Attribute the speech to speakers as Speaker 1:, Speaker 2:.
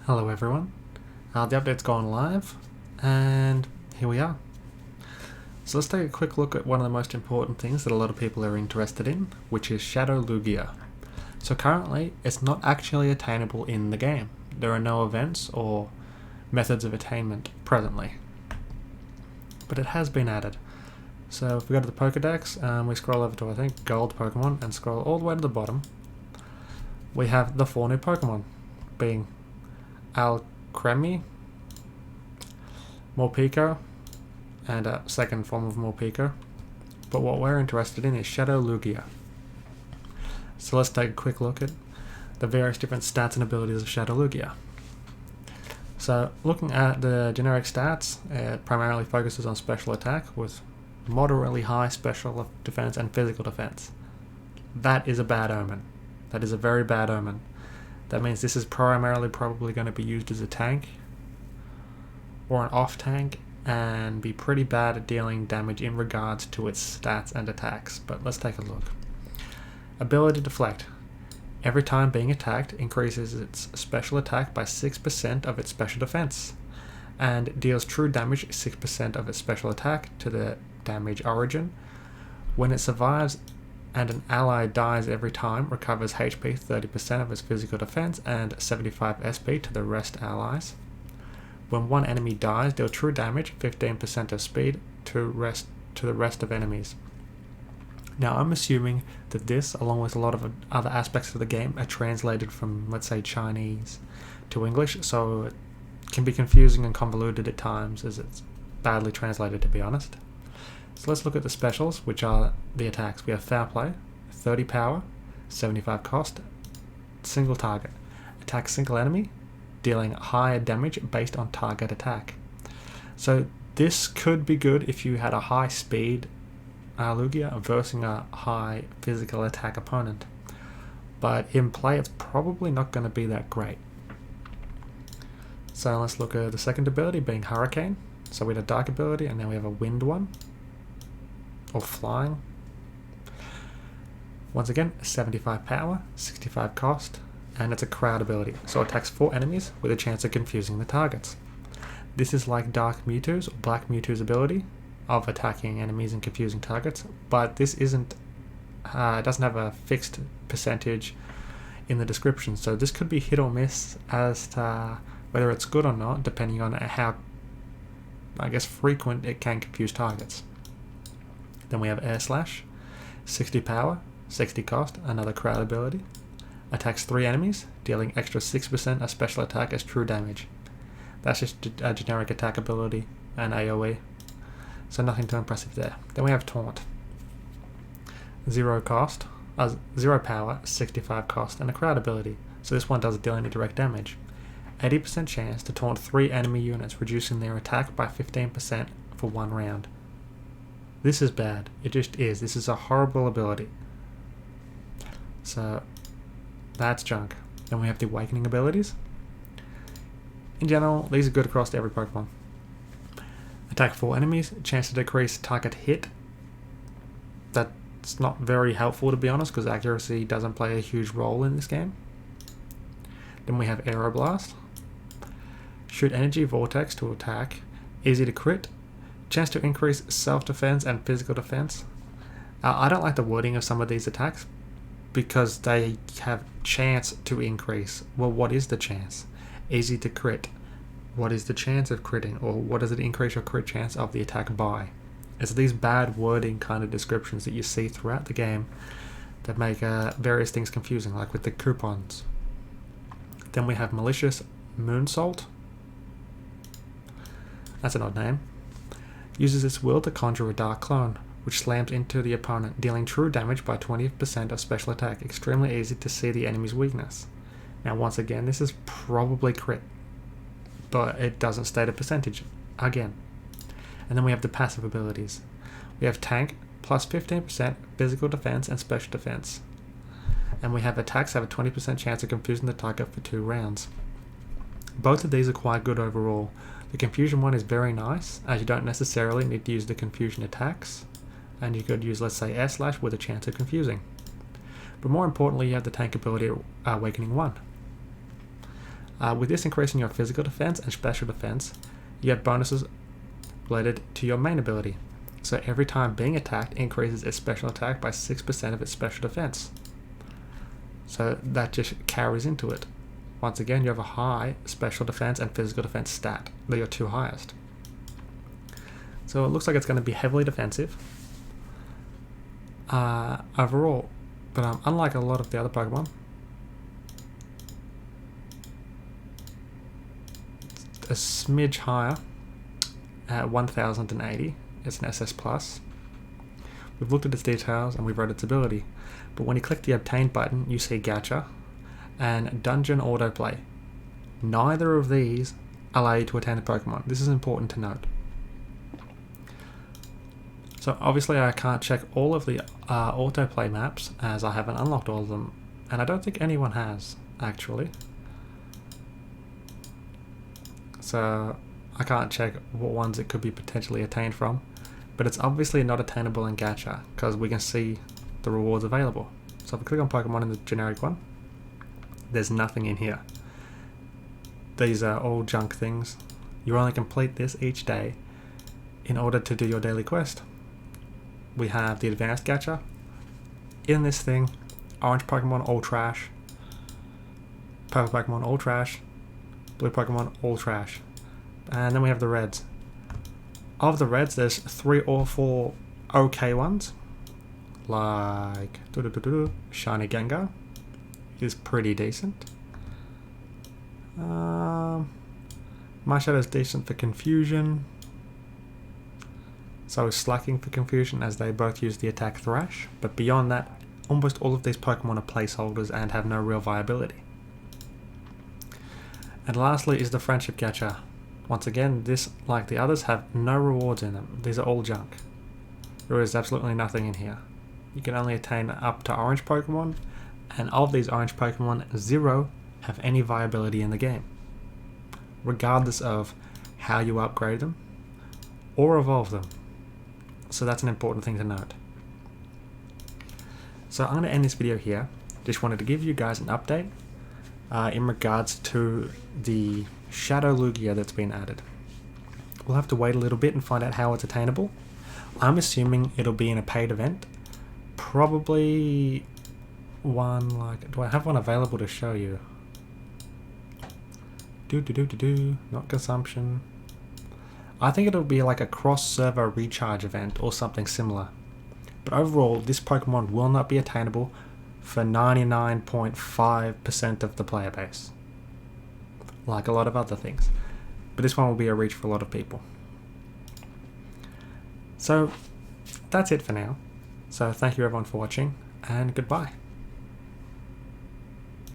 Speaker 1: Hello everyone, the update's gone live and here we are. So let's take a quick look at one of the most important things that a lot of people are interested in, which is Shadow Lugia. So currently it's not actually attainable in the game. There are no events or methods of attainment presently, but it has been added. So if we go to the Pokedex, we scroll over to I think Gold Pokemon and scroll all the way to the bottom, we have the 4 new Pokemon being Alcremie, Morpeko, and a second form of Morpeko. But what we're interested in is Shadow Lugia. So let's take a quick look at the various different stats and abilities of Shadow Lugia. So looking at the generic stats, it primarily focuses on special attack with moderately high special defense and physical defense. That is a bad omen. That is a very bad omen. That means this is primarily probably going to be used as a tank or an off tank and be pretty bad at dealing damage in regards to its stats and attacks. But let's take a look. Ability Deflect. Every time being attacked increases its special attack by 6% of its special defense and deals true damage 6% of its special attack to the damage origin. When it survives and an ally dies every time, recovers HP 30% of its physical defense and 75 SP to the rest allies. When one enemy dies, deal true damage 15% of speed to the rest of enemies. Now I'm assuming that this, along with a lot of other aspects of the game, are translated from, let's say, Chinese to English, so it can be confusing and convoluted at times as it's badly translated, to be honest. So let's look at the specials, which are the attacks. We have Foul Play, 30 power, 75 cost, single target. Attack single enemy, dealing higher damage based on target attack. So this could be good if you had a high speed Lugia versus a high physical attack opponent. But in play it's probably not going to be that great. So let's look at the second ability being Hurricane. So we had a dark ability and now we have a wind one. Or flying. Once again, 75 power, 65 cost, and it's a crowd ability, so it attacks 4 enemies with a chance of confusing the targets. This is like Dark Mewtwo's or Black Mewtwo's ability of attacking enemies and confusing targets, but this isn't, it doesn't have a fixed percentage in the description, so this could be hit or miss as to whether it's good or not, depending on how, frequent it can confuse targets. Then we have Air Slash, 60 power, 60 cost, another crowd ability. Attacks 3 enemies, dealing extra 6% of special attack as true damage. That's just a generic attack ability and AoE, so nothing too impressive there. Then we have Taunt. 0 power, 65 cost, and a crowd ability, so this one doesn't deal any direct damage. 80% chance to taunt 3 enemy units, reducing their attack by 15% for 1 round. This is bad. It just is. This is a horrible ability. So, that's junk. Then we have the Awakening abilities. In general, these are good across every Pokemon. Attack 4 enemies. Chance to decrease target hit. That's not very helpful, to be honest, because accuracy doesn't play a huge role in this game. Then we have Aeroblast. Shoot Energy Vortex to attack. Easy to crit. Chance to increase self-defense and physical defense. I don't like the wording of some of these attacks because they have chance to increase. Well, what is the chance? Easy to crit. What is the chance of critting? Or what does it increase your crit chance of the attack by? It's these bad wording kind of descriptions that you see throughout the game that make various things confusing, like with the coupons. Then we have Malicious Moonsault. That's an odd name. Uses its will to conjure a Dark Clone, which slams into the opponent, dealing true damage by 20% of special attack. Extremely easy to see the enemy's weakness. Now once again, this is probably crit, but it doesn't state a percentage, again. And then we have the passive abilities. We have Tank, plus 15% physical defense and special defense. And we have attacks have a 20% chance of confusing the target for 2 rounds. Both of these are quite good overall. The confusion one is very nice, as you don't necessarily need to use the confusion attacks, and you could use, let's say, Air Slash with a chance of confusing. But more importantly, you have the tank ability Awakening 1. With this increasing your physical defense and special defense, you have bonuses related to your main ability. So every time being attacked increases its special attack by 6% of its special defense. So that just carries into it. Once again, you have a high special defense and physical defense stat. They're your two highest. So it looks like it's going to be heavily defensive overall. But unlike a lot of the other Pokemon, a smidge higher at 1080. It's an SS+. We've looked at its details and we've read its ability. But when you click the Obtain button, you see Gacha and Dungeon Autoplay. Neither of these allow you to attain a Pokemon. This is important to note. So obviously I can't check all of the autoplay maps as I haven't unlocked all of them. And I don't think anyone has, actually. So I can't check what ones it could be potentially attained from. But it's obviously not attainable in Gacha because we can see the rewards available. So if I click on Pokemon in the generic one, there's nothing in here. These are all junk things. You only complete this each day in order to do your daily quest. We have the advanced Gacha. In this thing, orange Pokemon all trash, purple Pokemon all trash, blue Pokemon all trash. And then we have the reds. Of the reds, there's 3 or 4 okay ones. Like Shiny Gengar is pretty decent. My Shadow's decent for confusion. So is Slacking for confusion, as they both use the attack Thrash. But beyond that, almost all of these Pokemon are placeholders and have no real viability. And lastly is the Friendship Gacha. Once again, this, like the others, have no rewards in them. These are all junk. There is absolutely nothing in here. You can only attain up to orange Pokemon, and of these orange Pokemon, 0 have any viability in the game, regardless of how you upgrade them or evolve them. So that's an important thing to note. So I'm going to end this video here. Just wanted to give you guys an update in regards to the Shadow Lugia that's been added. We'll have to wait a little bit and find out how it's attainable. I'm assuming it'll be in a paid event. Probably one like... Do I have one available to show you? Not consumption. I think it'll be like a cross-server recharge event or something similar. But overall, this Pokemon will not be attainable for 99.5% of the player base, like a lot of other things. But this one will be a reach for a lot of people. So that's it for now. So thank you everyone for watching, and goodbye.